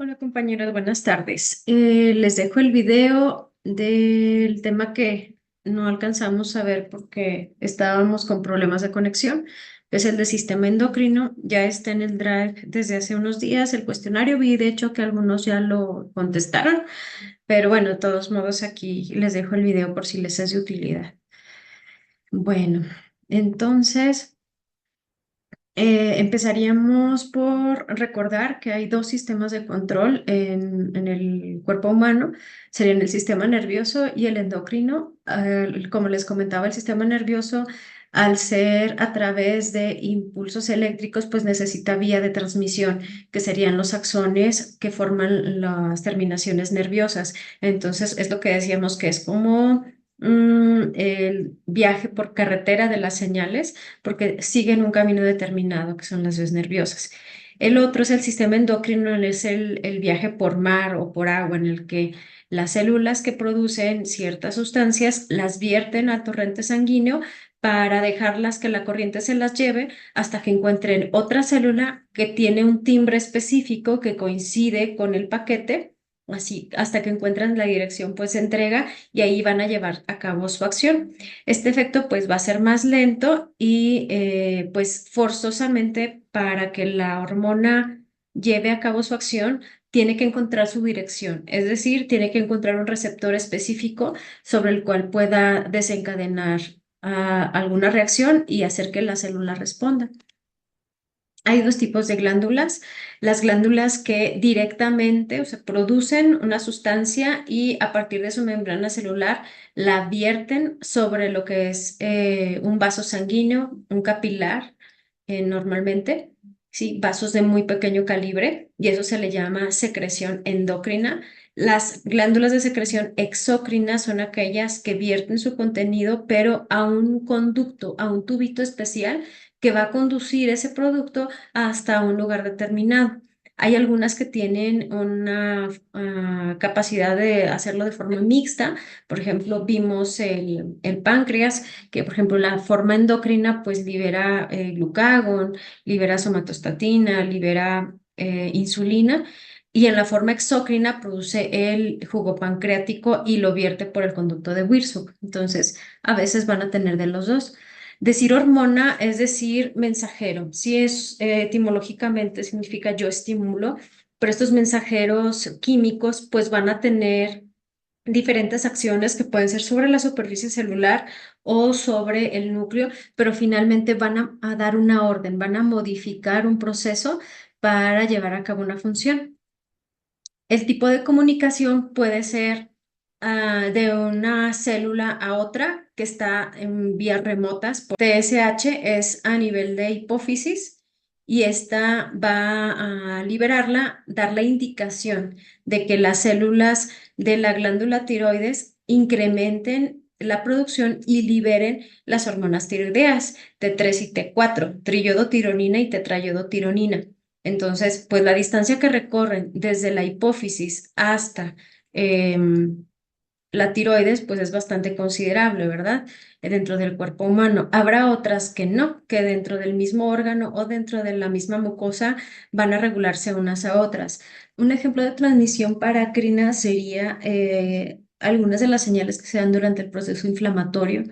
Hola compañeros, buenas tardes. Les dejo el video del tema que no alcanzamos a ver porque estábamos con problemas de conexión. Es el de sistema endocrino. Ya está en el Drive desde hace unos días. El cuestionario vi de hecho que algunos ya lo contestaron, pero bueno, de todos modos aquí les dejo el video por si les es de utilidad. Bueno, entonces... empezaríamos por recordar que hay dos sistemas de control en el cuerpo humano, serían el sistema nervioso y el endocrino. Como les comentaba, el sistema nervioso, al ser a través de impulsos eléctricos, pues necesita vía de transmisión, que serían los axones que forman las terminaciones nerviosas. Entonces, es lo que decíamos que es como el viaje por carretera de las señales porque siguen un camino determinado, que son las vías nerviosas. El otro es el sistema endocrino, es el viaje por mar o por agua, en el que las células que producen ciertas sustancias las vierten al torrente sanguíneo para dejarlas que la corriente se las lleve hasta que encuentren otra célula que tiene un timbre específico que coincide con el paquete. Así, hasta que encuentran la dirección, pues se entrega y ahí van a llevar a cabo su acción. Este efecto pues va a ser más lento y pues forzosamente para que la hormona lleve a cabo su acción, tiene que encontrar su dirección, es decir, tiene que encontrar un receptor específico sobre el cual pueda desencadenar alguna reacción y hacer que la célula responda. Hay dos tipos de glándulas, las glándulas que directamente, o sea, producen una sustancia y a partir de su membrana celular la vierten sobre lo que es un vaso sanguíneo, un capilar, normalmente, sí, vasos de muy pequeño calibre, y eso se le llama secreción endocrina. Las glándulas de secreción exócrina son aquellas que vierten su contenido, pero a un conducto, a un tubito especial que va a conducir ese producto hasta un lugar determinado. Hay algunas que tienen una capacidad de hacerlo de forma mixta. Por ejemplo, vimos el páncreas, que por ejemplo la forma endocrina pues libera glucagón, libera somatostatina, libera insulina. Y en la forma exócrina produce el jugo pancreático y lo vierte por el conducto de Wirsung. Entonces, a veces van a tener de los dos. Decir hormona es decir mensajero. Si es etimológicamente significa yo estimulo, pero estos mensajeros químicos pues van a tener diferentes acciones que pueden ser sobre la superficie celular o sobre el núcleo, pero finalmente van a dar una orden, van a modificar un proceso para llevar a cabo una función. El tipo de comunicación puede ser de una célula a otra que está en vías remotas. TSH es a nivel de hipófisis y esta va a liberarla, dar la indicación de que las células de la glándula tiroides incrementen la producción y liberen las hormonas tiroideas T3 y T4, triiodotironina y tetraiodotironina. Entonces, pues la distancia que recorren desde la hipófisis hasta la tiroides, pues es bastante considerable, ¿verdad? Dentro del cuerpo humano. Habrá otras que no, que dentro del mismo órgano o dentro de la misma mucosa van a regularse unas a otras. Un ejemplo de transmisión parácrina sería algunas de las señales que se dan durante el proceso inflamatorio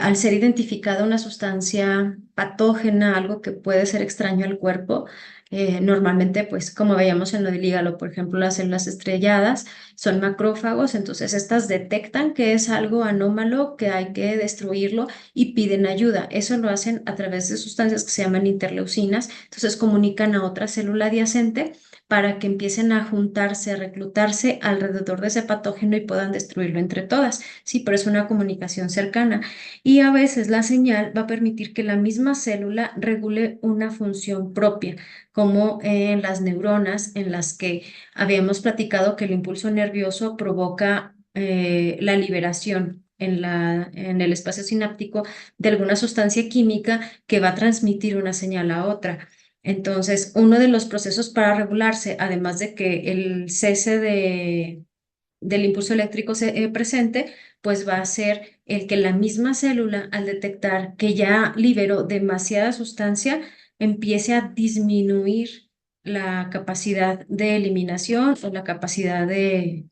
al ser identificada una sustancia patógena, algo que puede ser extraño al cuerpo, normalmente, pues como veíamos en lo del hígado, por ejemplo, las células estrelladas son macrófagos, entonces estas detectan que es algo anómalo, que hay que destruirlo y piden ayuda. Eso lo hacen a través de sustancias que se llaman interleucinas, entonces comunican a otra célula adyacente para que empiecen a juntarse, a reclutarse alrededor de ese patógeno y puedan destruirlo entre todas. Sí, pero es una comunicación cercana y a veces la señal va a permitir que la misma célula regule una función propia, como en las neuronas, en las que habíamos platicado que el impulso nervioso provoca la liberación en el espacio sináptico de alguna sustancia química que va a transmitir una señal a otra. Entonces, uno de los procesos para regularse, además de que el cese del impulso eléctrico presente, pues va a ser el que la misma célula, al detectar que ya liberó demasiada sustancia, empiece a disminuir la capacidad de eliminación o la capacidad de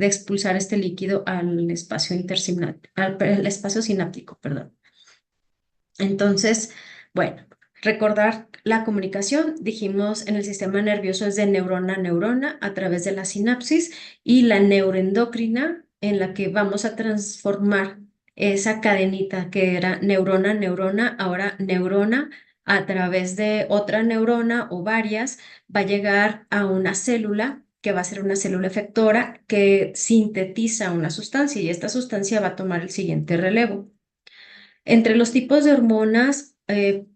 expulsar este líquido al espacio al espacio sináptico, perdón. Entonces, bueno, recordar la comunicación, dijimos en el sistema nervioso es de neurona a neurona a través de la sinapsis y la neuroendocrina en la que vamos a transformar esa cadenita que era neurona a neurona, ahora neurona a través de otra neurona o varias, va a llegar a una célula que va a ser una célula efectora que sintetiza una sustancia y esta sustancia va a tomar el siguiente relevo. Entre los tipos de hormonas,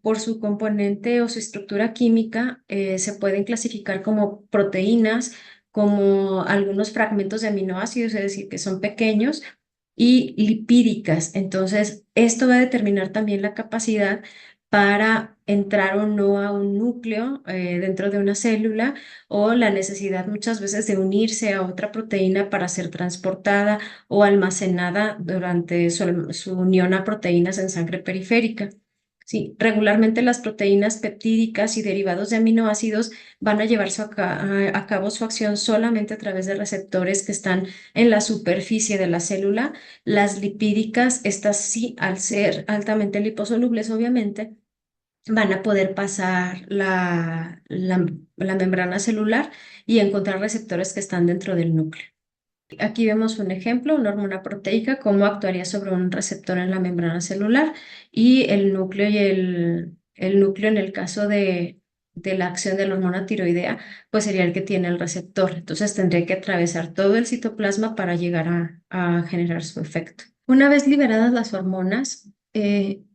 por su componente o su estructura química, se pueden clasificar como proteínas, como algunos fragmentos de aminoácidos, es decir, que son pequeños, y lipídicas. Entonces, esto va a determinar también la capacidad para entrar o no a un núcleo dentro de una célula o la necesidad muchas veces de unirse a otra proteína para ser transportada o almacenada durante su unión a proteínas en sangre periférica. Sí, regularmente las proteínas peptídicas y derivados de aminoácidos van a llevar a cabo su acción solamente a través de receptores que están en la superficie de la célula. Las lipídicas, estas sí, al ser altamente liposolubles, obviamente, van a poder pasar la membrana celular y encontrar receptores que están dentro del núcleo. Aquí vemos un ejemplo, una hormona proteica, cómo actuaría sobre un receptor en la membrana celular y el núcleo el núcleo en el caso de la acción de la hormona tiroidea, pues sería el que tiene el receptor. Entonces tendría que atravesar todo el citoplasma para llegar a generar su efecto. Una vez liberadas las hormonas,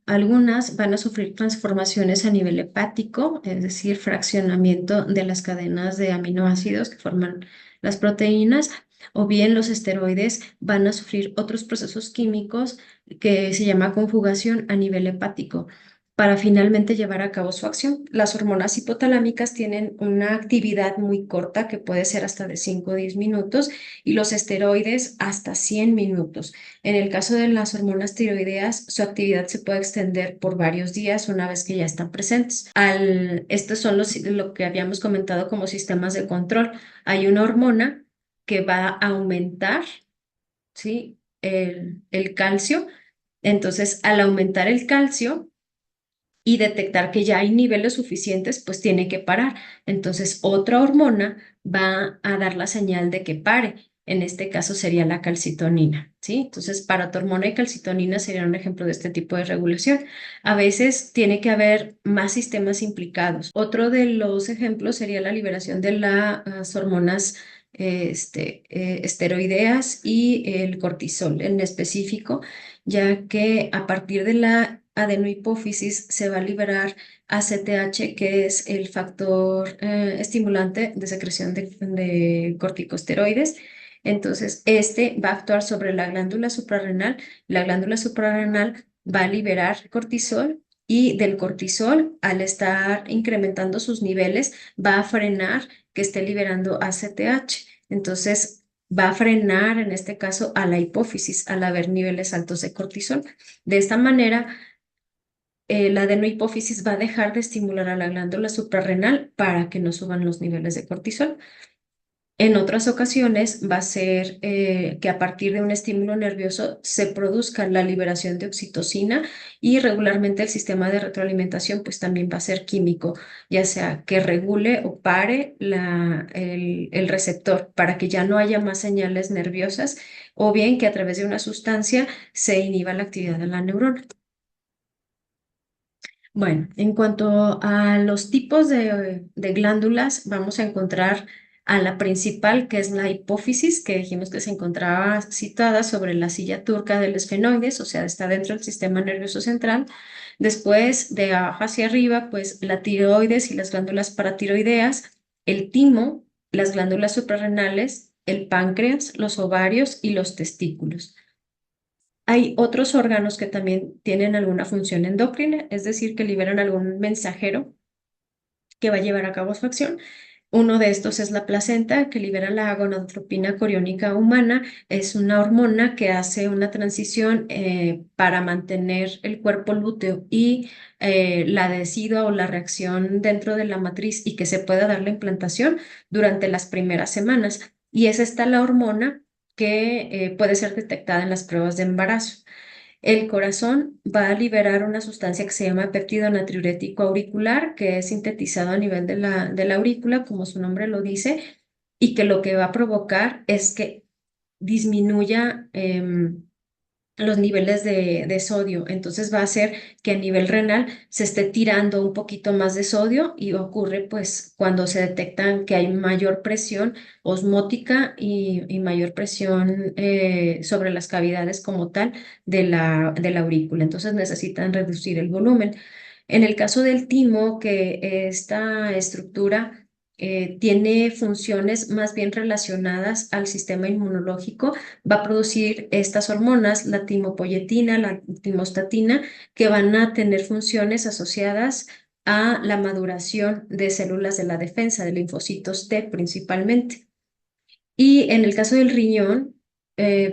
algunas van a sufrir transformaciones a nivel hepático, es decir, fraccionamiento de las cadenas de aminoácidos que forman las proteínas, o bien los esteroides van a sufrir otros procesos químicos que se llama conjugación a nivel hepático para finalmente llevar a cabo su acción. Las hormonas hipotalámicas tienen una actividad muy corta que puede ser hasta de 5 o 10 minutos y los esteroides hasta 100 minutos. En el caso de las hormonas tiroideas, su actividad se puede extender por varios días una vez que ya están presentes. Estos son lo que habíamos comentado como sistemas de control. Hay una hormona que va a aumentar, ¿sí? el calcio. Entonces, al aumentar el calcio y detectar que ya hay niveles suficientes, pues tiene que parar. Entonces, otra hormona va a dar la señal de que pare. En este caso sería la calcitonina, ¿sí? Entonces, paratormona y calcitonina serían un ejemplo de este tipo de regulación. A veces tiene que haber más sistemas implicados. Otro de los ejemplos sería la liberación de las hormonas esteroideas y el cortisol en específico, ya que a partir de la adenohipófisis se va a liberar ACTH, que es el factor estimulante de secreción de corticosteroides. Entonces, este va a actuar sobre la glándula suprarrenal. La glándula suprarrenal va a liberar cortisol y del cortisol, al estar incrementando sus niveles, va a frenar que esté liberando ACTH. Entonces, va a frenar en este caso a la hipófisis al haber niveles altos de cortisol. De esta manera, la adenohipófisis va a dejar de estimular a la glándula suprarrenal para que no suban los niveles de cortisol. En otras ocasiones va a ser que a partir de un estímulo nervioso se produzca la liberación de oxitocina y regularmente el sistema de retroalimentación pues también va a ser químico, ya sea que regule o pare el receptor para que ya no haya más señales nerviosas o bien que a través de una sustancia se inhiba la actividad de la neurona. Bueno, en cuanto a los tipos de glándulas, vamos a encontrar a la principal, que es la hipófisis, que dijimos que se encontraba situada sobre la silla turca del esfenoides, o sea, está dentro del sistema nervioso central. Después, de abajo hacia arriba, pues la tiroides y las glándulas paratiroideas, el timo, las glándulas suprarrenales, el páncreas, los ovarios y los testículos. Hay otros órganos que también tienen alguna función endocrina, es decir, que liberan algún mensajero que va a llevar a cabo su acción. Uno de estos es la placenta, que libera la gonadotropina coriónica humana. Es una hormona que hace una transición para mantener el cuerpo lúteo y la decidua o la reacción dentro de la matriz y que se pueda dar la implantación durante las primeras semanas. Y es esta la hormona que puede ser detectada en las pruebas de embarazo. El corazón va a liberar una sustancia que se llama péptido natriurético auricular, que es sintetizado a nivel de la aurícula, como su nombre lo dice, y que lo que va a provocar es que disminuya los niveles de sodio. Entonces va a hacer que a nivel renal se esté tirando un poquito más de sodio y ocurre pues cuando se detectan que hay mayor presión osmótica y mayor presión sobre las cavidades como tal de la aurícula. Entonces necesitan reducir el volumen. En el caso del timo, que esta estructura tiene funciones más bien relacionadas al sistema inmunológico, va a producir estas hormonas, la timopoyetina, la timostatina, que van a tener funciones asociadas a la maduración de células de la defensa, de linfocitos T principalmente. Y en el caso del riñón,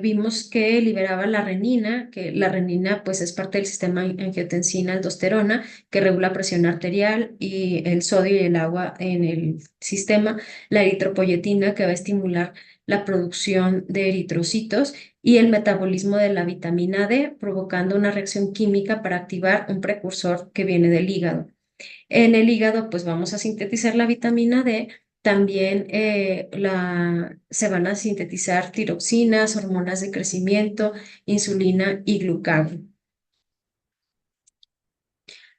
vimos que liberaba la renina, que la renina pues es parte del sistema angiotensina-aldosterona que regula presión arterial y el sodio y el agua en el sistema, la eritropoyetina que va a estimular la producción de eritrocitos y el metabolismo de la vitamina D, provocando una reacción química para activar un precursor que viene del hígado. En el hígado, pues vamos a sintetizar la vitamina D. También se van a sintetizar tiroxinas, hormonas de crecimiento, insulina y glucagón.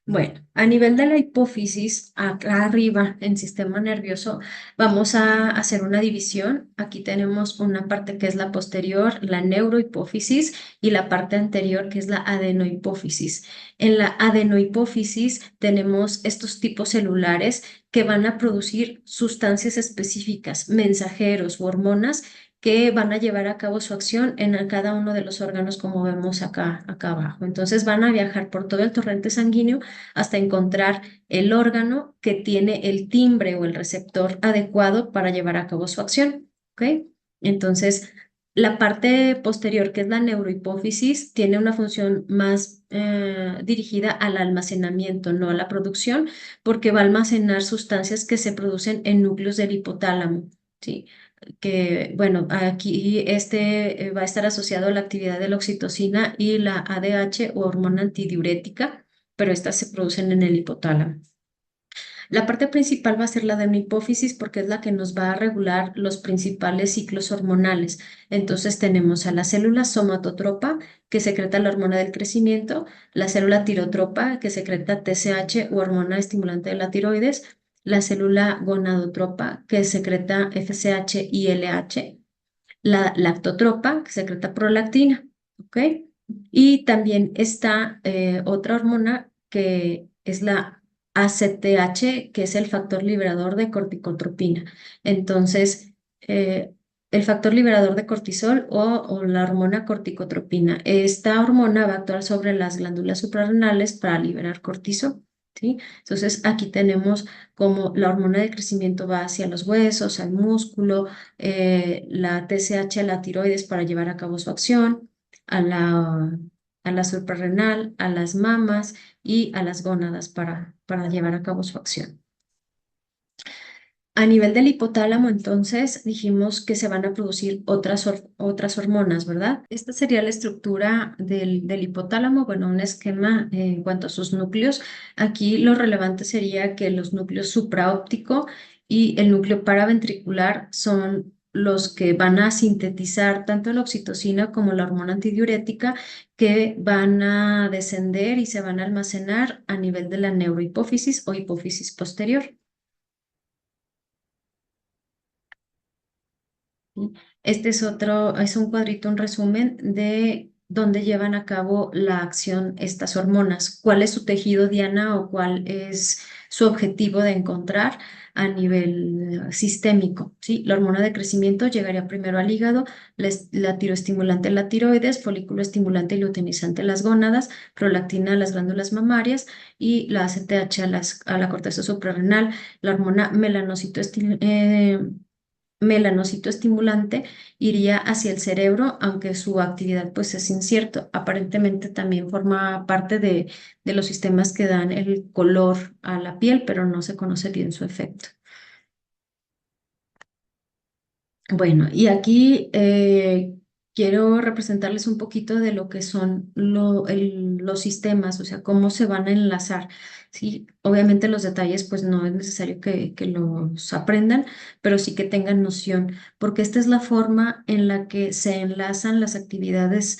Bueno, a nivel de la hipófisis, acá arriba en sistema nervioso, vamos a hacer una división. Aquí tenemos una parte que es la posterior, la neurohipófisis, y la parte anterior que es la adenohipófisis. En la adenohipófisis tenemos estos tipos celulares que van a producir sustancias específicas, mensajeros u hormonas que van a llevar a cabo su acción en cada uno de los órganos como vemos acá abajo. Entonces van a viajar por todo el torrente sanguíneo hasta encontrar el órgano que tiene el timbre o el receptor adecuado para llevar a cabo su acción. ¿Ok? Entonces, la parte posterior, que es la neurohipófisis, tiene una función más dirigida al almacenamiento, no a la producción, porque va a almacenar sustancias que se producen en núcleos del hipotálamo. ¿Sí? Que, bueno, aquí va a estar asociado a la actividad de la oxitocina y la ADH o hormona antidiurética, pero estas se producen en el hipotálamo. La parte principal va a ser la de una hipófisis porque es la que nos va a regular los principales ciclos hormonales. Entonces tenemos a la célula somatotropa que secreta la hormona del crecimiento, la célula tirotropa que secreta TSH u hormona estimulante de la tiroides, la célula gonadotropa que secreta FSH y LH, la lactotropa que secreta prolactina, ¿ok? Y también está otra hormona que es la ACTH, que es el factor liberador de corticotropina. Entonces, el factor liberador de cortisol o la hormona corticotropina. Esta hormona va a actuar sobre las glándulas suprarrenales para liberar cortisol. ¿Sí? Entonces, aquí tenemos como la hormona de crecimiento va hacia los huesos, al músculo, la TSH a la tiroides para llevar a cabo su acción, a a la suprarrenal, a las mamas y a las gónadas para llevar a cabo su acción. A nivel del hipotálamo, entonces, dijimos que se van a producir otras hormonas, ¿verdad? Esta sería la estructura del hipotálamo, bueno, un esquema en cuanto a sus núcleos. Aquí lo relevante sería que los núcleos supraóptico y el núcleo paraventricular son los que van a sintetizar tanto la oxitocina como la hormona antidiurética que van a descender y se van a almacenar a nivel de la neurohipófisis o hipófisis posterior. Este es un cuadrito, un resumen de dónde llevan a cabo la acción estas hormonas, cuál es su tejido diana o cuál es su objetivo de encontrar a nivel sistémico, ¿sí? La hormona de crecimiento llegaría primero al hígado, la tiroestimulante la tiroides, folículo estimulante y luteinizante las gónadas, prolactina a las glándulas mamarias y la ACTH a la corteza suprarrenal, la hormona melanocito estimulante iría hacia el cerebro, aunque su actividad pues es incierto. Aparentemente también forma parte de los sistemas que dan el color a la piel, pero no se conoce bien su efecto. Bueno, y aquí quiero representarles un poquito de lo que son los sistemas, o sea, cómo se van a enlazar. Sí, obviamente los detalles, pues no es necesario que los aprendan, pero sí que tengan noción, porque esta es la forma en la que se enlazan las actividades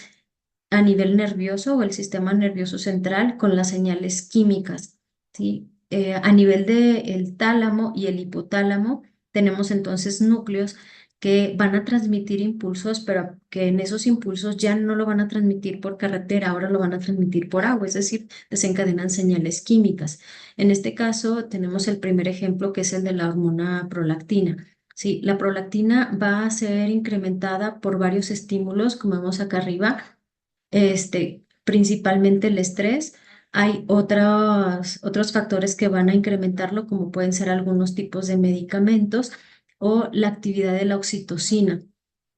a nivel nervioso o el sistema nervioso central con las señales químicas. ¿Sí? A nivel del tálamo y el hipotálamo, tenemos entonces núcleos que van a transmitir impulsos, pero que en esos impulsos ya no lo van a transmitir por carretera, ahora lo van a transmitir por agua, es decir, desencadenan señales químicas. En este caso, tenemos el primer ejemplo que es el de la hormona prolactina. Sí, la prolactina va a ser incrementada por varios estímulos, como vemos acá arriba, principalmente el estrés. Hay otros factores que van a incrementarlo, como pueden ser algunos tipos de medicamentos o la actividad de la oxitocina,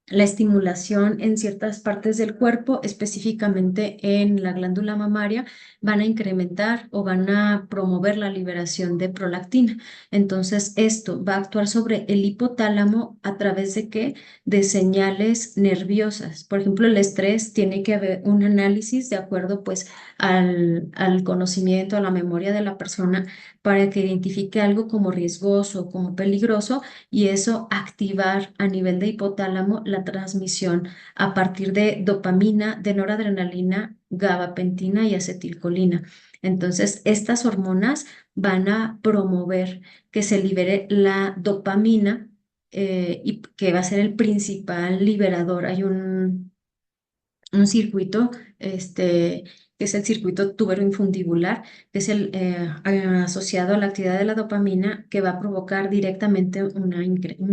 la estimulación en ciertas partes del cuerpo, específicamente en la glándula mamaria, van a incrementar o van a promover la liberación de prolactina. Entonces, esto va a actuar sobre el hipotálamo a través de qué? De señales nerviosas. Por ejemplo, el estrés tiene que haber un análisis de acuerdo pues al conocimiento, a la memoria de la persona para que identifique algo como riesgoso, como peligroso y eso activar a nivel de hipotálamo la transmisión a partir de dopamina, de noradrenalina, gabapentina y acetilcolina. Entonces, estas hormonas van a promover que se libere la dopamina y que va a ser el principal liberador. Hay un circuito, que es el circuito tuberoinfundibular, que es asociado a la actividad de la dopamina, que va a provocar directamente un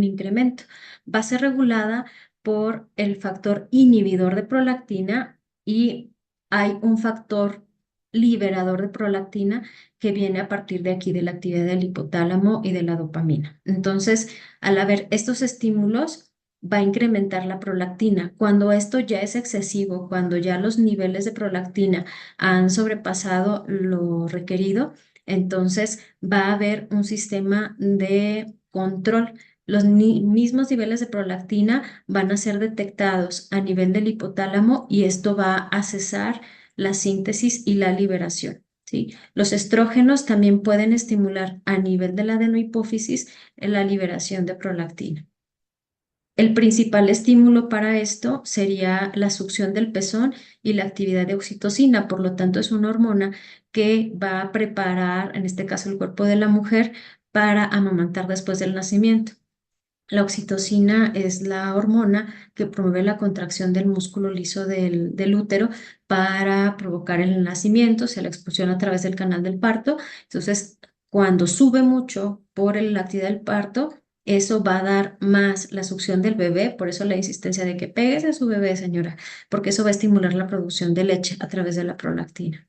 incremento. Va a ser regulada por el factor inhibidor de prolactina y hay un factor liberador de prolactina que viene a partir de aquí, de la actividad del hipotálamo y de la dopamina. Entonces, al haber estos estímulos, va a incrementar la prolactina. Cuando esto ya es excesivo, cuando ya los niveles de prolactina han sobrepasado lo requerido, entonces va a haber un sistema de control. Los mismos niveles de prolactina van a ser detectados a nivel del hipotálamo y esto va a cesar la síntesis y la liberación. ¿Sí? Los estrógenos también pueden estimular a nivel de la adenohipófisis la liberación de prolactina. El principal estímulo para esto sería la succión del pezón y la actividad de oxitocina, por lo tanto es una hormona que va a preparar, en este caso el cuerpo de la mujer, para amamantar después del nacimiento. La oxitocina es la hormona que promueve la contracción del músculo liso del útero para provocar el nacimiento, o sea, la expulsión a través del canal del parto. Entonces, cuando sube mucho por la actividad del parto, eso va a dar más la succión del bebé, por eso la insistencia de que pegues a su bebé, señora, porque eso va a estimular la producción de leche a través de la prolactina.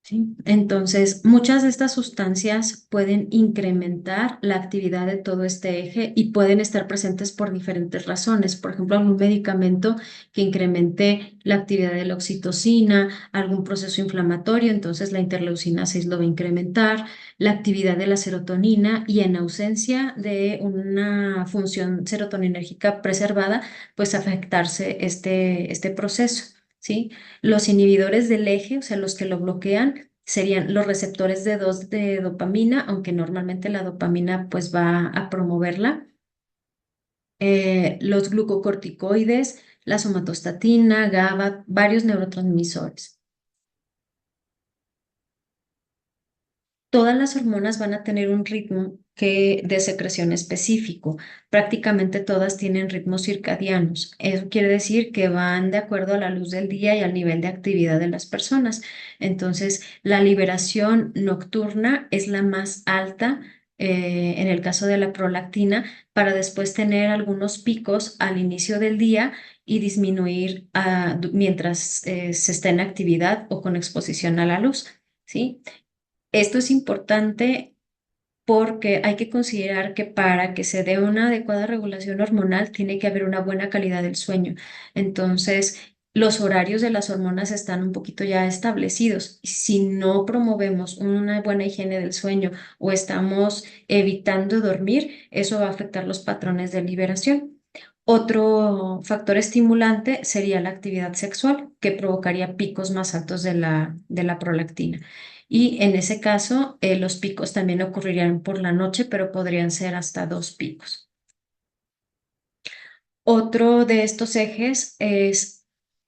¿Sí? Entonces, muchas de estas sustancias pueden incrementar la actividad de todo este eje y pueden estar presentes por diferentes razones. Por ejemplo, algún medicamento que incremente la actividad de la oxitocina, algún proceso inflamatorio, entonces la interleucina 6 lo va a incrementar, la actividad de la serotonina y en ausencia de una función serotoninérgica preservada, pues afectarse este proceso. ¿Sí? Los inhibidores del eje, o sea, los que lo bloquean, serían los receptores de 2 de dopamina, aunque normalmente la dopamina pues va a promoverla. Los glucocorticoides, la somatostatina, GABA, varios neurotransmisores. Todas las hormonas van a tener un ritmo que de secreción específico. Prácticamente todas tienen ritmos circadianos. Eso quiere decir que van de acuerdo a la luz del día y al nivel de actividad de las personas. Entonces, la liberación nocturna es la más alta en el caso de la prolactina, para después tener algunos picos al inicio del día y disminuir mientras se está en actividad o con exposición a la luz, ¿sí? Esto es importante porque hay que considerar que para que se dé una adecuada regulación hormonal tiene que haber una buena calidad del sueño. Entonces, los horarios de las hormonas están un poquito ya establecidos. Y si no promovemos una buena higiene del sueño o estamos evitando dormir, eso va a afectar los patrones de liberación. Otro factor estimulante sería la actividad sexual, que provocaría picos más altos de la prolactina. Y en ese caso, los picos también ocurrirían por la noche, pero podrían ser hasta 2 picos. Otro de estos ejes es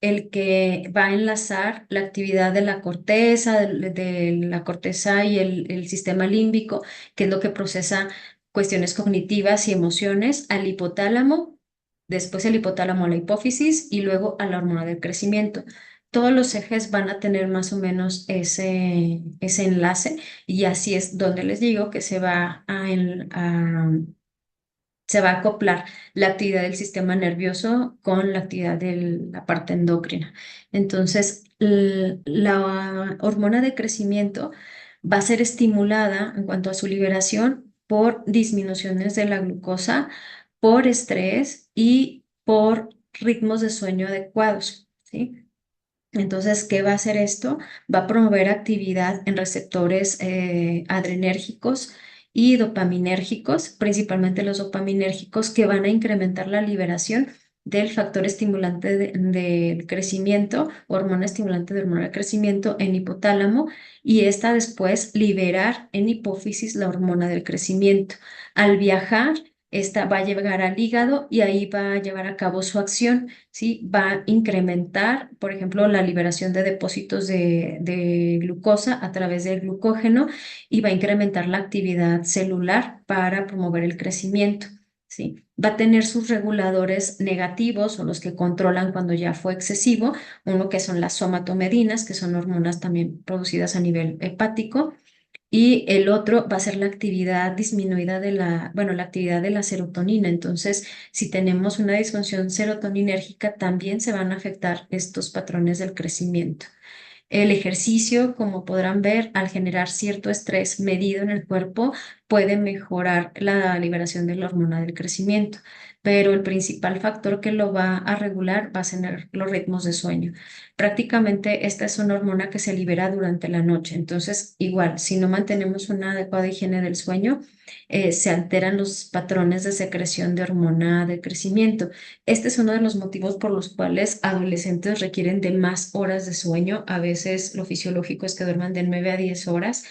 el que va a enlazar la actividad de la corteza, de la corteza y el sistema límbico, que es lo que procesa cuestiones cognitivas y emociones, al hipotálamo, después el hipotálamo a la hipófisis y luego a la hormona del crecimiento. Todos los ejes van a tener más o menos ese enlace y así es donde les digo que se va a acoplar la actividad del sistema nervioso con la actividad de la parte endocrina. Entonces, la hormona de crecimiento va a ser estimulada en cuanto a su liberación por disminuciones de la glucosa, por estrés y por ritmos de sueño adecuados, ¿sí? Entonces, ¿qué va a hacer esto? Va a promover actividad en receptores adrenérgicos y dopaminérgicos, principalmente los dopaminérgicos, que van a incrementar la liberación del factor estimulante del crecimiento, hormona estimulante de hormona de crecimiento en hipotálamo, y esta después liberar en hipófisis la hormona del crecimiento. Al viajar, esta va a llegar al hígado y ahí va a llevar a cabo su acción. ¿Sí? Va a incrementar, por ejemplo, la liberación de depósitos de glucosa a través del glucógeno y va a incrementar la actividad celular para promover el crecimiento. ¿Sí? Va a tener sus reguladores negativos o los que controlan cuando ya fue excesivo, uno que son las somatomedinas, que son hormonas también producidas a nivel hepático, y el otro va a ser la actividad disminuida bueno, la actividad de la serotonina. Entonces, si tenemos una disfunción serotoninérgica, también se van a afectar estos patrones del crecimiento. El ejercicio, como podrán ver, al generar cierto estrés medido en el cuerpo, puede mejorar la liberación de la hormona del crecimiento, pero el principal factor que lo va a regular va a ser los ritmos de sueño. Prácticamente esta es una hormona que se libera durante la noche, entonces igual, si no mantenemos una adecuada higiene del sueño, se alteran los patrones de secreción de hormona de crecimiento. Este es uno de los motivos por los cuales adolescentes requieren de más horas de sueño. A veces lo fisiológico es que duerman de 9 a 10 horas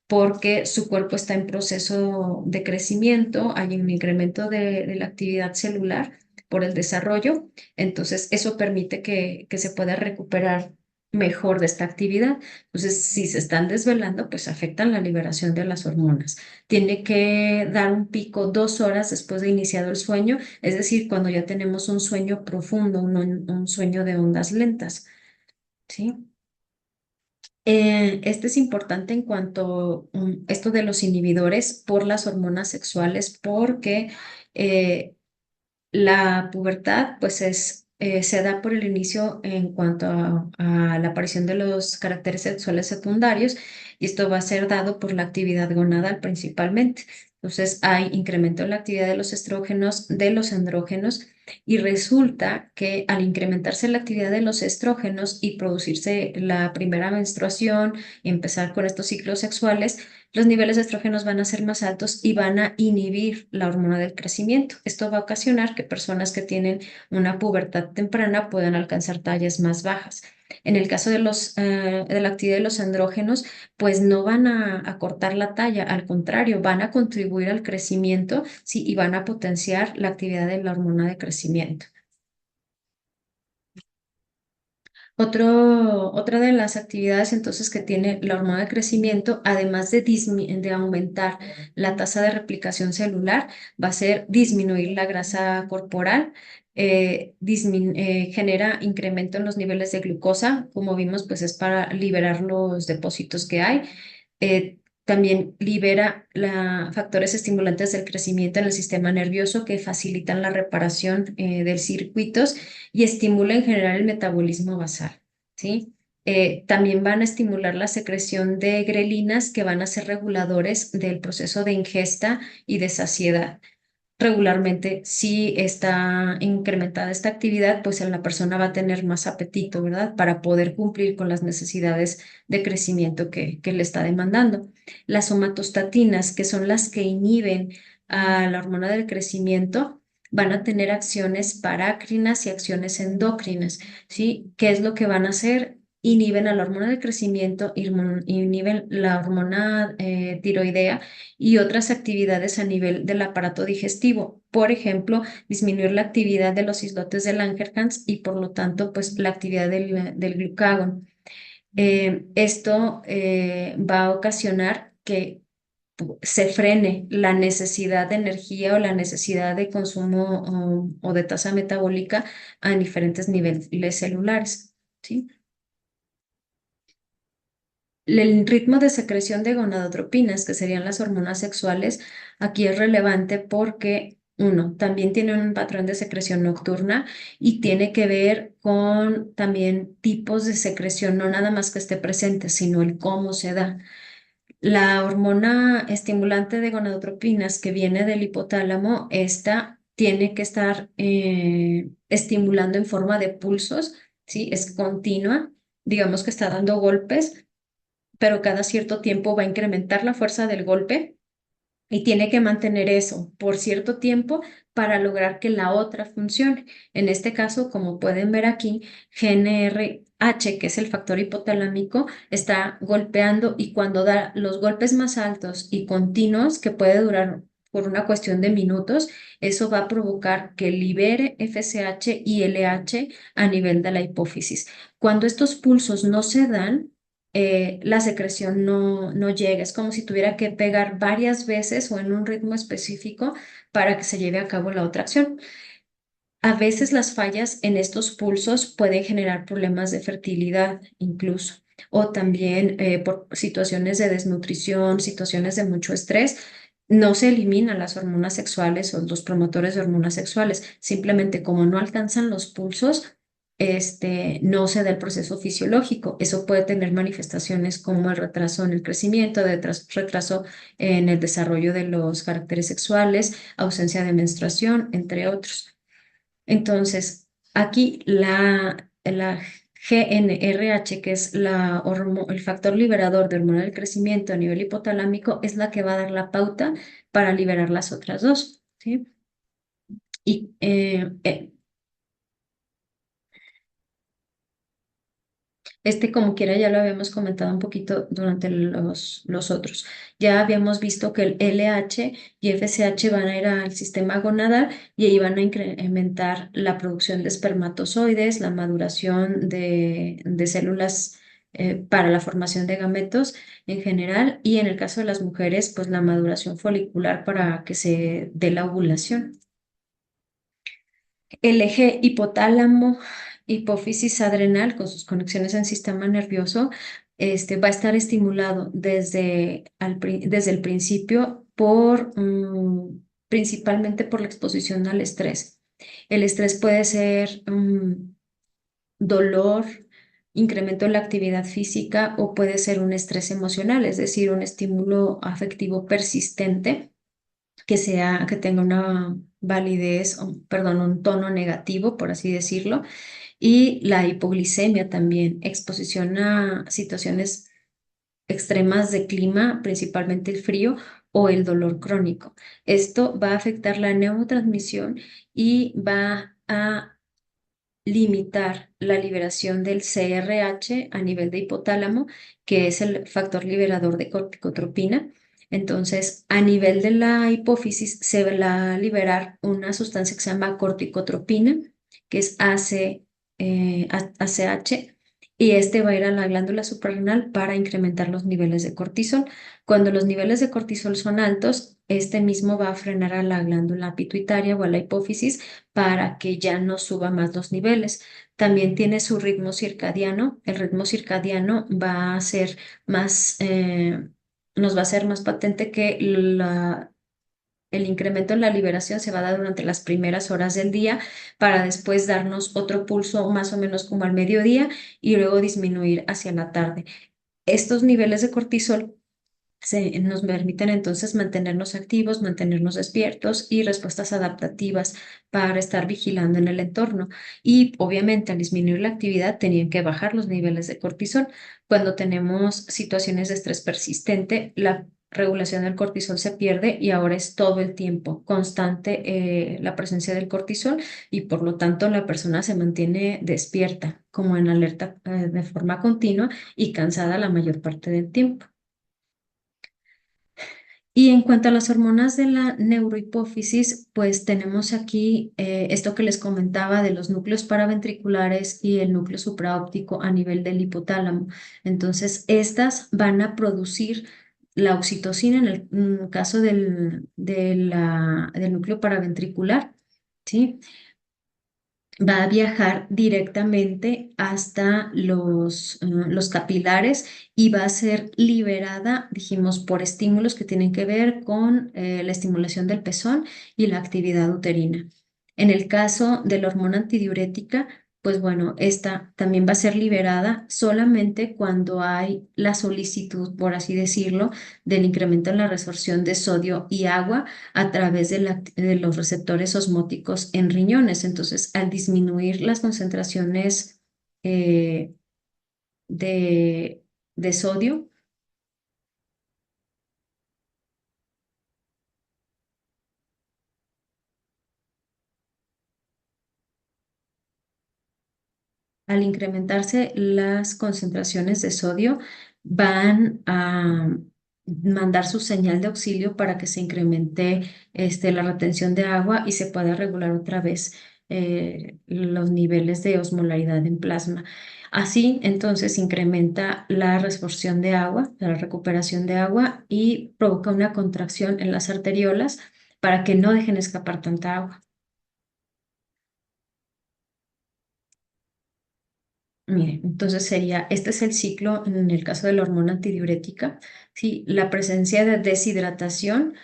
porque su cuerpo está en proceso de crecimiento, hay un incremento de la actividad celular por el desarrollo, entonces eso permite que se pueda recuperar mejor de esta actividad. Entonces, si se están desvelando, pues afectan la liberación de las hormonas. Tiene que dar un pico 2 horas después de iniciado el sueño, es decir, cuando ya tenemos un sueño profundo, un sueño de ondas lentas, ¿sí? Este es importante en cuanto a esto de los inhibidores por las hormonas sexuales, porque eh, la pubertad, pues se da por el inicio en cuanto a la aparición de los caracteres sexuales secundarios y esto va a ser dado por la actividad gonadal principalmente. Entonces hay incremento en la actividad de los estrógenos, de los andrógenos y resulta que al incrementarse la actividad de los estrógenos y producirse la primera menstruación y empezar con estos ciclos sexuales, los niveles de estrógenos van a ser más altos y van a inhibir la hormona del crecimiento. Esto va a ocasionar que personas que tienen una pubertad temprana puedan alcanzar tallas más bajas. En el caso de la actividad de los andrógenos, pues no van a cortar la talla, al contrario, van a contribuir al crecimiento, sí, y van a potenciar la actividad de la hormona de crecimiento. Otra de las actividades entonces que tiene la hormona de crecimiento, además de aumentar la tasa de replicación celular, va a ser disminuir la grasa corporal, genera incremento en los niveles de glucosa, como vimos, pues es para liberar los depósitos que hay. También libera factores estimulantes del crecimiento en el sistema nervioso que facilitan la reparación de circuitos y estimula en general el metabolismo basal, ¿sí? También van a estimular la secreción de grelinas que van a ser reguladores del proceso de ingesta y de saciedad. Regularmente, si está incrementada esta actividad, pues la persona va a tener más apetito, ¿verdad? Para poder cumplir con las necesidades de crecimiento que le está demandando. Las somatostatinas, que son las que inhiben a la hormona del crecimiento, van a tener acciones parácrinas y acciones endócrinas, ¿sí? ¿Qué es lo que van a hacer? Inhiben a la hormona del crecimiento, inhiben la hormona tiroidea y otras actividades a nivel del aparato digestivo. Por ejemplo, disminuir la actividad de los islotes de Langerhans y por lo tanto, pues la actividad del glucagón. Esto va a ocasionar que se frene la necesidad de energía o la necesidad de consumo o de tasa metabólica a diferentes niveles celulares, ¿sí? El ritmo de secreción de gonadotropinas, que serían las hormonas sexuales, aquí es relevante porque, uno, también tiene un patrón de secreción nocturna y tiene que ver con también tipos de secreción, no nada más que esté presente, sino el cómo se da. La hormona estimulante de gonadotropinas que viene del hipotálamo, esta tiene que estar estimulando en forma de pulsos, ¿sí? Es continua, digamos que está dando golpes, pero cada cierto tiempo va a incrementar la fuerza del golpe y tiene que mantener eso por cierto tiempo para lograr que la otra funcione. En este caso, como pueden ver aquí, GnRH, que es el factor hipotalámico, está golpeando y cuando da los golpes más altos y continuos, que puede durar por una cuestión de minutos, eso va a provocar que libere FSH y LH a nivel de la hipófisis. Cuando estos pulsos no se dan, la secreción no llega. Es como si tuviera que pegar varias veces o en un ritmo específico para que se lleve a cabo la otra acción. A veces las fallas en estos pulsos pueden generar problemas de fertilidad incluso, o también por situaciones de desnutrición, situaciones de mucho estrés. No se eliminan las hormonas sexuales o los promotores de hormonas sexuales, simplemente como no alcanzan los pulsos, no se da el proceso fisiológico. Eso puede tener manifestaciones como el retraso en el crecimiento, retraso en el desarrollo de los caracteres sexuales, ausencia de menstruación, entre otros. Entonces, aquí la GnRH, que es el factor liberador de hormona del crecimiento a nivel hipotalámico, es la que va a dar la pauta para liberar las otras dos, ¿sí? Y como quiera, ya lo habíamos comentado un poquito durante los otros. Ya habíamos visto que el LH y FSH van a ir al sistema gonadal y ahí van a incrementar la producción de espermatozoides, la maduración de células para la formación de gametos en general y en el caso de las mujeres, pues la maduración folicular para que se dé la ovulación. El eje hipotálamo, hipófisis adrenal con sus conexiones en sistema nervioso, va a estar estimulado desde el principio principalmente por la exposición al estrés. El estrés puede ser dolor, incremento en la actividad física o puede ser un estrés emocional, es decir, un estímulo afectivo persistente que tenga una validez, perdón, un tono negativo, por así decirlo, y la hipoglicemia también, exposición a situaciones extremas de clima, principalmente el frío o el dolor crónico. Esto va a afectar la neurotransmisión y va a limitar la liberación del CRH a nivel de hipotálamo, que es el factor liberador de corticotropina. Entonces, a nivel de la hipófisis se va a liberar una sustancia que se llama corticotropina, que es ACH, y este va a ir a la glándula suprarrenal para incrementar los niveles de cortisol. Cuando los niveles de cortisol son altos, este mismo va a frenar a la glándula pituitaria o a la hipófisis para que ya no suba más los niveles. También tiene su ritmo circadiano. El ritmo circadiano va a ser más, nos va a ser más patente que el incremento en la liberación se va a dar durante las primeras horas del día para después darnos otro pulso más o menos como al mediodía y luego disminuir hacia la tarde. Estos niveles de cortisol nos permiten entonces mantenernos activos, mantenernos despiertos y respuestas adaptativas para estar vigilando en el entorno. Y obviamente al disminuir la actividad tenían que bajar los niveles de cortisol. Cuando tenemos situaciones de estrés persistente, la regulación del cortisol se pierde y ahora es todo el tiempo constante la presencia del cortisol y por lo tanto la persona se mantiene despierta, como en alerta de forma continua y cansada la mayor parte del tiempo. Y en cuanto a las hormonas de la neurohipófisis, pues tenemos aquí esto que les comentaba de los núcleos paraventriculares y el núcleo supraóptico a nivel del hipotálamo. Entonces, estas van a producir la oxitocina en el caso del núcleo paraventricular, ¿sí? Va a viajar directamente hasta los capilares y va a ser liberada, dijimos, por estímulos que tienen que ver con la estimulación del pezón y la actividad uterina. En el caso de la hormona antidiurética, pues bueno, esta también va a ser liberada solamente cuando hay la solicitud, por así decirlo, del incremento en la resorción de sodio y agua a través de los receptores osmóticos en riñones. Entonces, al disminuir las concentraciones eh, de, de sodio, al incrementarse las concentraciones de sodio, van a mandar su señal de auxilio para que se incremente la retención de agua y se pueda regular otra vez los niveles de osmolaridad en plasma. Así, entonces, incrementa la resorción de agua, la recuperación de agua y provoca una contracción en las arteriolas para que no dejen escapar tanta agua. Mire, entonces sería, este es el ciclo en el caso de la hormona antidiurética. Sí, la presencia de deshidratación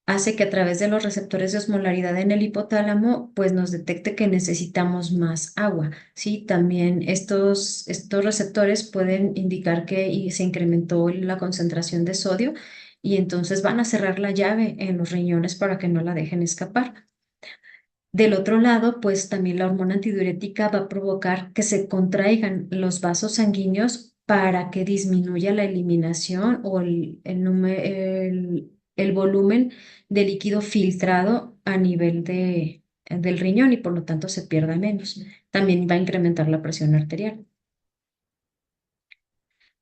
hace que a través de los receptores de osmolaridad en el hipotálamo, pues nos detecte que necesitamos más agua. Sí, también estos receptores pueden indicar que se incrementó la concentración de sodio y entonces van a cerrar la llave en los riñones para que no la dejen escapar. Del otro lado, pues también la hormona antidiurética va a provocar que se contraigan los vasos sanguíneos para que disminuya la eliminación o el volumen de líquido filtrado a nivel del riñón y por lo tanto se pierda menos. También va a incrementar la presión arterial.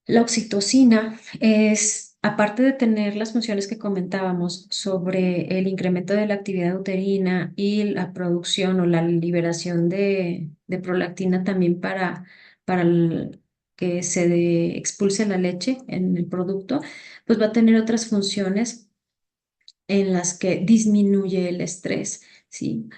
La oxitocina es, aparte de tener las funciones que comentábamos sobre el incremento de la actividad uterina y la producción o la liberación de prolactina también para que expulse la leche en el producto, pues va a tener otras funciones en las que disminuye el estrés, ¿sí?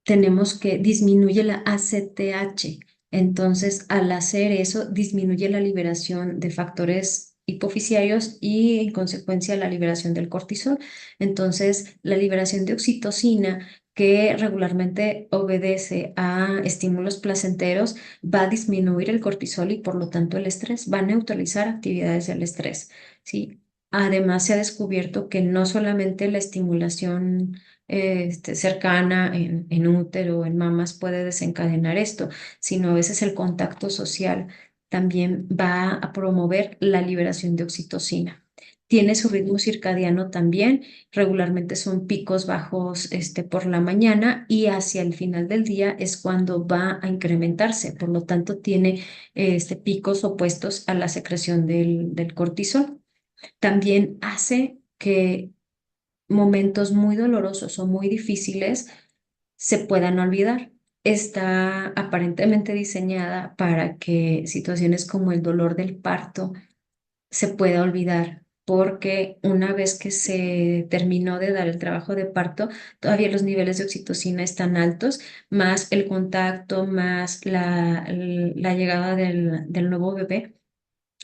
Tenemos que disminuye la ACTH. Entonces, al hacer eso, disminuye la liberación de factores hipofisiarios y en consecuencia la liberación del cortisol. Entonces, la liberación de oxitocina, que regularmente obedece a estímulos placenteros, va a disminuir el cortisol y por lo tanto el estrés, va a neutralizar actividades del estrés, ¿sí? Además, se ha descubierto que no solamente la estimulación cercana en útero, en mamas, puede desencadenar esto, sino a veces el contacto social también va a promover la liberación de oxitocina. Tiene su ritmo circadiano también, regularmente son picos bajos por la mañana y hacia el final del día es cuando va a incrementarse, por lo tanto tiene picos opuestos a la secreción del cortisol. También hace que momentos muy dolorosos o muy difíciles se puedan olvidar. está aparentemente diseñada para que situaciones como el dolor del parto se pueda olvidar, porque una vez que se terminó de dar el trabajo de parto, todavía los niveles de oxitocina están altos, más el contacto, más la llegada del nuevo bebé.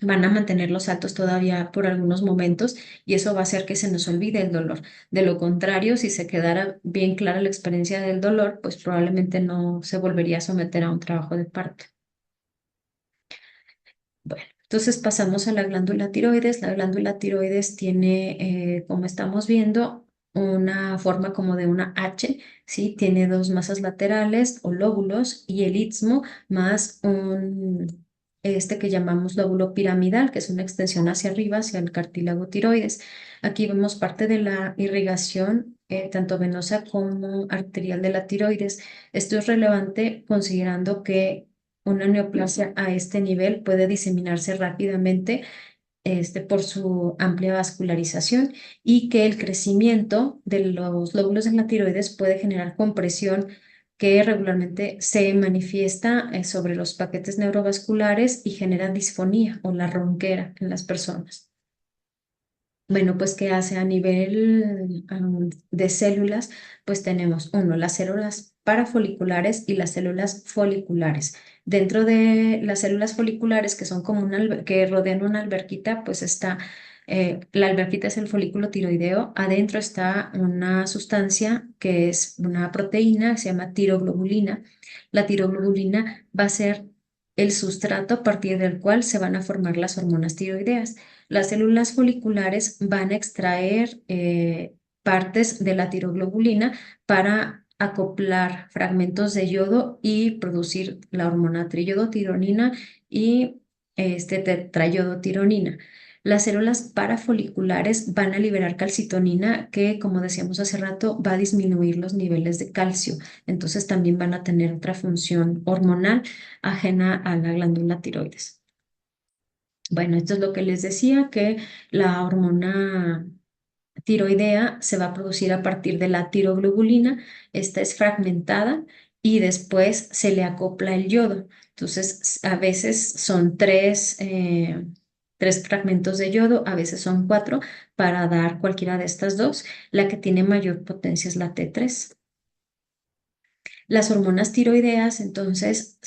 Van a mantenerlos altos todavía por algunos momentos y eso va a hacer que se nos olvide el dolor. De lo contrario, si se quedara bien clara la experiencia del dolor, pues probablemente no se volvería a someter a un trabajo de parto. Bueno, entonces pasamos a la glándula tiroides. La glándula tiroides tiene, como estamos viendo, una forma como de una H, ¿sí? Tiene dos masas laterales o lóbulos y el istmo más este que llamamos lóbulo piramidal, que es una extensión hacia arriba, hacia el cartílago tiroides. Aquí vemos parte de la irrigación, tanto venosa como arterial de la tiroides. Esto es relevante considerando que una neoplasia a este nivel puede diseminarse rápidamente por su amplia vascularización y que el crecimiento de los lóbulos de la tiroides puede generar compresión que regularmente se manifiesta sobre los paquetes neurovasculares y genera disfonía o la ronquera en las personas. Bueno, pues ¿qué hace a nivel de células? Pues tenemos uno, las células parafoliculares y las células foliculares. Dentro de las células foliculares, que son como que rodean una alberquita, pues está, la alberquita es el folículo tiroideo. Adentro está una sustancia que es una proteína, se llama tiroglobulina. La tiroglobulina va a ser el sustrato a partir del cual se van a formar las hormonas tiroideas. Las células foliculares van a extraer partes de la tiroglobulina para acoplar fragmentos de yodo y producir la hormona triyodotironina y tetrayodotironina. Las células parafoliculares van a liberar calcitonina que, como decíamos hace rato, va a disminuir los niveles de calcio. Entonces también van a tener otra función hormonal ajena a la glándula tiroides. Bueno, esto es lo que les decía, que la hormona tiroidea se va a producir a partir de la tiroglobulina. Esta es fragmentada y después se le acopla el yodo. Entonces, a veces son tres fragmentos de yodo, a veces son cuatro, para dar cualquiera de estas dos. La que tiene mayor potencia es la T3. Las hormonas tiroideas, entonces,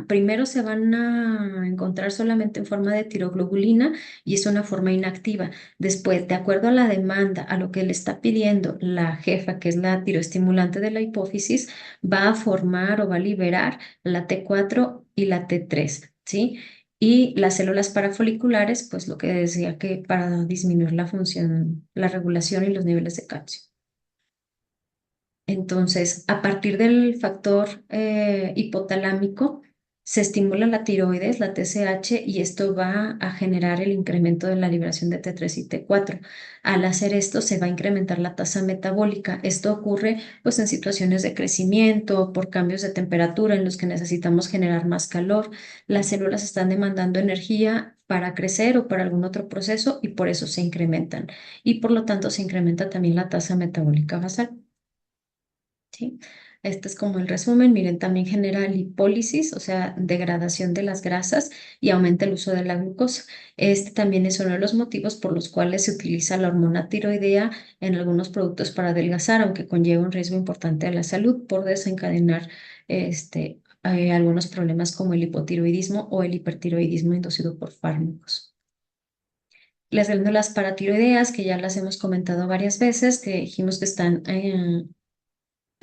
primero se van a encontrar solamente en forma de tiroglobulina y es una forma inactiva. Después, de acuerdo a la demanda, a lo que le está pidiendo la jefa, que es la tiroestimulante de la hipófisis, va a formar o va a liberar la T4 y la T3, ¿sí? Y las células parafoliculares, pues lo que decía que para disminuir la función, la regulación y los niveles de calcio. Entonces, a partir del factor hipotalámico, se estimula la tiroides, la TSH, y esto va a generar el incremento de la liberación de T3 y T4. Al hacer esto, se va a incrementar la tasa metabólica. Esto ocurre pues, en situaciones de crecimiento, por cambios de temperatura en los que necesitamos generar más calor. Las células están demandando energía para crecer o para algún otro proceso y por eso se incrementan. Y por lo tanto, se incrementa también la tasa metabólica basal. ¿Sí? Este es como el resumen. Miren, también genera lipólisis, o sea, degradación de las grasas y aumenta el uso de la glucosa. Este también es uno de los motivos por los cuales se utiliza la hormona tiroidea en algunos productos para adelgazar, aunque conlleva un riesgo importante a la salud por desencadenar algunos problemas como el hipotiroidismo o el hipertiroidismo inducido por fármacos. Las glándulas paratiroideas, que ya las hemos comentado varias veces, que dijimos que están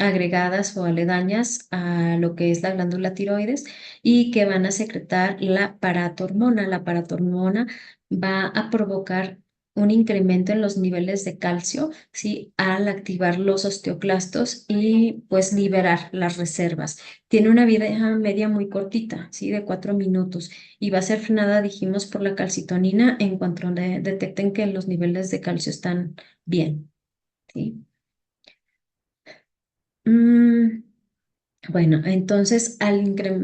agregadas o aledañas a lo que es la glándula tiroides y que van a secretar la paratormona. La paratormona va a provocar un incremento en los niveles de calcio, ¿sí? Al activar los osteoclastos y pues liberar las reservas. Tiene una vida media muy cortita, ¿sí? De 4 minutos y va a ser frenada, dijimos, por la calcitonina en cuanto detecten que los niveles de calcio están bien, ¿sí? Mm, bueno, entonces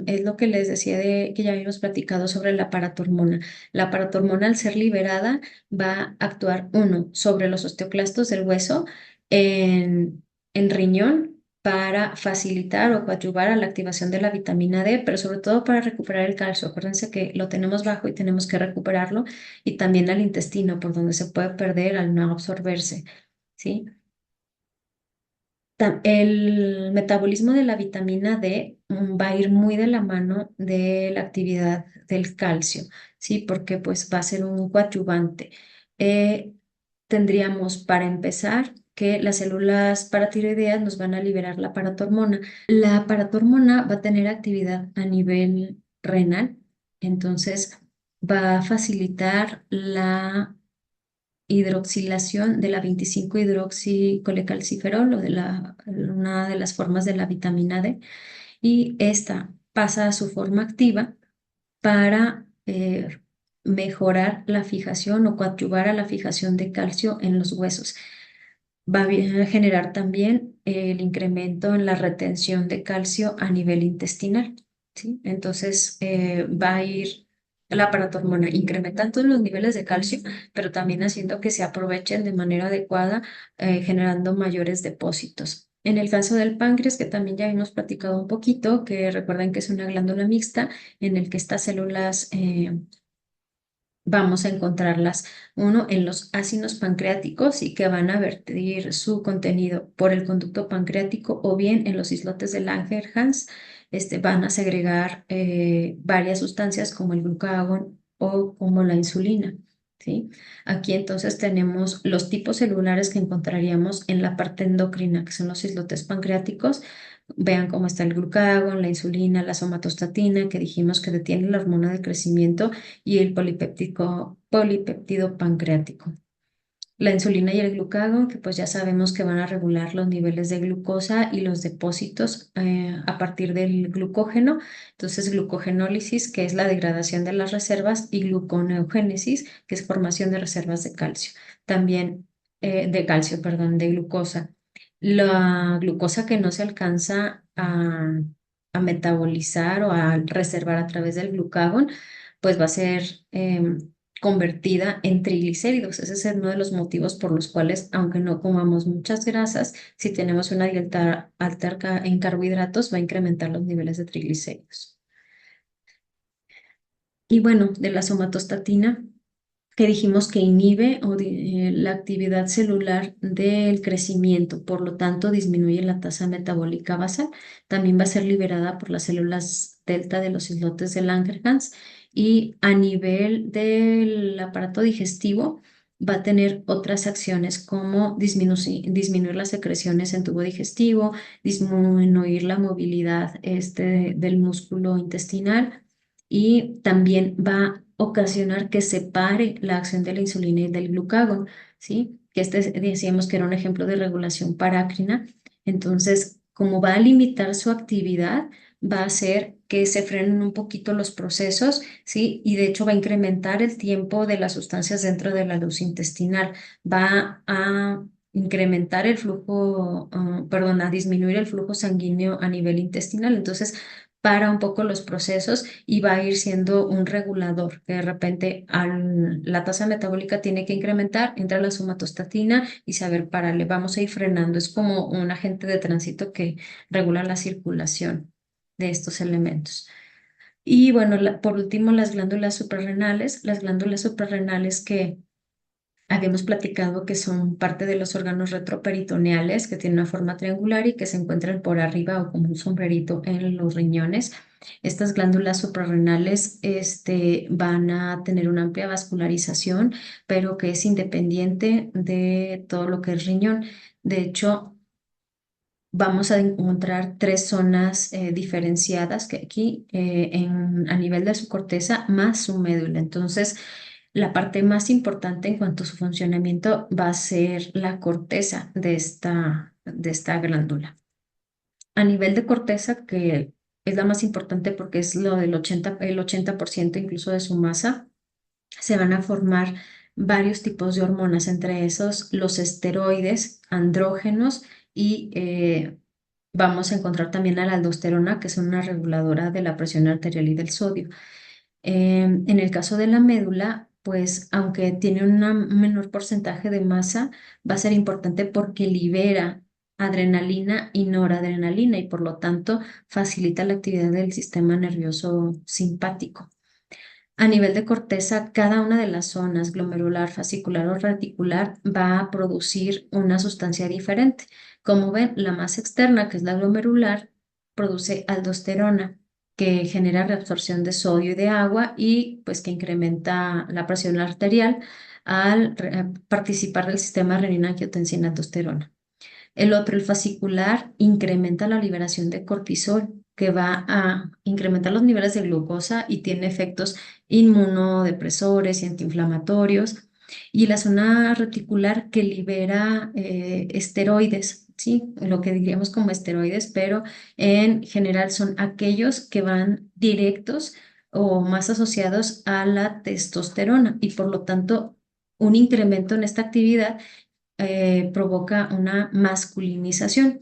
es lo que les decía de que ya habíamos platicado sobre la paratormona. La paratormona al ser liberada va a actuar uno sobre los osteoclastos del hueso en, en riñón para facilitar o coadyuvar a la activación de la vitamina D, pero sobre todo para recuperar el calcio. Acuérdense que lo tenemos bajo y tenemos que recuperarlo, y también al intestino, por donde se puede perder al no absorberse, ¿sí? El metabolismo de la vitamina D va a ir muy de la mano de la actividad del calcio, ¿sí? Porque pues va a ser un coadyuvante. Eh, Tendríamos para empezar que las células paratiroideas nos van a liberar la paratormona. La paratormona va a tener actividad a nivel renal, entonces va a facilitar la hidroxilación de la 25-hidroxicolecalciferol o de una de las formas de la vitamina D, y esta pasa a su forma activa para mejorar la fijación o coadyuvar a la fijación de calcio en los huesos. Va a generar también el incremento en la retención de calcio a nivel intestinal, ¿sí? Entonces va a ir la paratormona incrementando los niveles de calcio, pero también haciendo que se aprovechen de manera adecuada, generando mayores depósitos. En el caso del páncreas, que también ya hemos platicado un poquito, que recuerden que es una glándula mixta en el que estas células vamos a encontrarlas, uno, en los ácidos pancreáticos, y que van a vertir su contenido por el conducto pancreático, o bien en los islotes de Langerhans, van a segregar varias sustancias como el glucagón o como la insulina, ¿sí? Aquí entonces tenemos los tipos celulares que encontraríamos en la parte endocrina, que son los islotes pancreáticos. Vean cómo está el glucagón, la insulina, la somatostatina, que dijimos que detiene la hormona del crecimiento, y el polipéptido pancreático. La insulina y el glucagón, que pues ya sabemos que van a regular los niveles de glucosa y los depósitos a partir del glucógeno. Entonces, glucogenólisis, que es la degradación de las reservas, y gluconeogénesis, que es formación de reservas de calcio. También de calcio, perdón, de glucosa. La glucosa que no se alcanza a metabolizar o a reservar a través del glucagón, pues va a ser convertida en triglicéridos. Ese es uno de los motivos por los cuales, aunque no comamos muchas grasas, si tenemos una dieta alta en carbohidratos, va a incrementar los niveles de triglicéridos. Y bueno, de la somatostatina, que dijimos que inhibe la actividad celular del crecimiento, por lo tanto disminuye la tasa metabólica basal. También va a ser liberada por las células delta de los islotes de Langerhans, y a nivel del aparato digestivo va a tener otras acciones como disminuir las secreciones en tubo digestivo, disminuir la movilidad del músculo intestinal, y también va a ocasionar que se pare la acción de la insulina y del glucagón, ¿sí? Que decíamos que era un ejemplo de regulación parácrina. Entonces, como va a limitar su actividad, va a hacer que se frenen un poquito los procesos, ¿sí? Y de hecho va a incrementar el tiempo de las sustancias dentro de la luz intestinal. Va a incrementar el flujo, perdón, a disminuir el flujo sanguíneo a nivel intestinal. Entonces, para un poco los procesos, y va a ir siendo un regulador, que de repente la tasa metabólica tiene que incrementar, entra la somatostatina y saber pararle, vamos a ir frenando. Es como un agente de tránsito que regula la circulación de estos elementos. Y bueno, por último, las glándulas suprarrenales que habíamos platicado que son parte de los órganos retroperitoneales, que tienen una forma triangular y que se encuentran por arriba o como un sombrerito en los riñones. Estas glándulas suprarrenales van a tener una amplia vascularización, pero que es independiente de todo lo que es riñón. De hecho, vamos a encontrar tres zonas diferenciadas que aquí a nivel de su corteza más su médula. Entonces, la parte más importante en cuanto a su funcionamiento va a ser la corteza de esta glándula. A nivel de corteza, que es la más importante porque es lo del el 80% incluso de su masa, se van a formar varios tipos de hormonas, entre esos los esteroides, andrógenos, y vamos a encontrar también a la aldosterona, que es una reguladora de la presión arterial y del sodio. En el caso de la médula, pues aunque tiene un menor porcentaje de masa, va a ser importante porque libera adrenalina y noradrenalina y por lo tanto facilita la actividad del sistema nervioso simpático. A nivel de corteza, cada una de las zonas, glomerular, fascicular o reticular, va a producir una sustancia diferente. Como ven, la más externa, que es la glomerular, produce aldosterona, que genera reabsorción de sodio y de agua y pues que incrementa la presión arterial al participar del sistema renina-angiotensina-aldosterona. El otro, el fascicular, incrementa la liberación de cortisol, que va a incrementar los niveles de glucosa y tiene efectos inmunodepresores y antiinflamatorios. Y la zona reticular que libera esteroides, ¿sí? Lo que diríamos como esteroides, pero en general son aquellos que van directos o más asociados a la testosterona y por lo tanto un incremento en esta actividad provoca una masculinización.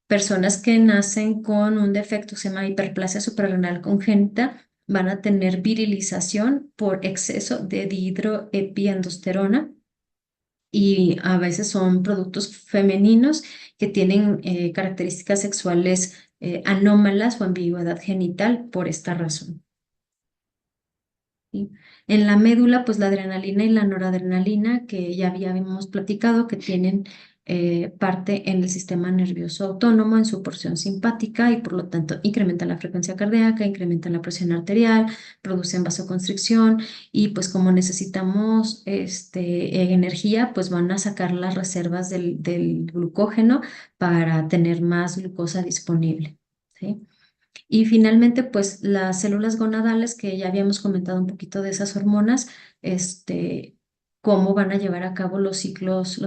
Personas que nacen con un defecto, se llama hiperplasia suprarrenal congénita, van a tener virilización por exceso de dihidroepiandrosterona y a veces son productos femeninos que tienen características sexuales anómalas o ambigüedad genital por esta razón. ¿Sí? En la médula, pues la adrenalina y la noradrenalina, que ya habíamos platicado, que tienen parte en el sistema nervioso autónomo, en su porción simpática, y por lo tanto incrementan la frecuencia cardíaca, incrementan la presión arterial, producen vasoconstricción, y pues como necesitamos energía, pues van a sacar las reservas del glucógeno para tener más glucosa disponible. ¿Sí? Y finalmente, pues las células gonadales, que ya habíamos comentado un poquito de esas hormonas, cómo van a llevar a cabo los ciclos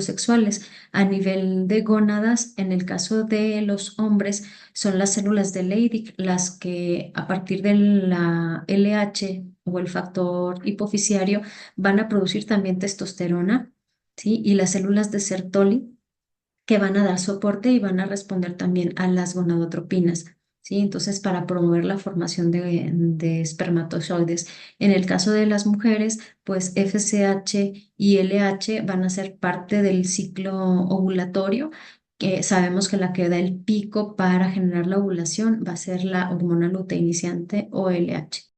sexuales. A nivel de gónadas, en el caso de los hombres, son las células de Leydig las que a partir de la LH o el factor hipofisiario van a producir también testosterona, ¿sí? Y las células de Sertoli que van a dar soporte y van a responder también a las gonadotropinas. ¿Sí? Entonces, para promover la formación de espermatozoides. En el caso de las mujeres, pues FSH y LH van a ser parte del ciclo ovulatorio, que sabemos que la que da el pico para generar la ovulación va a ser la hormona luteiniciante o LH.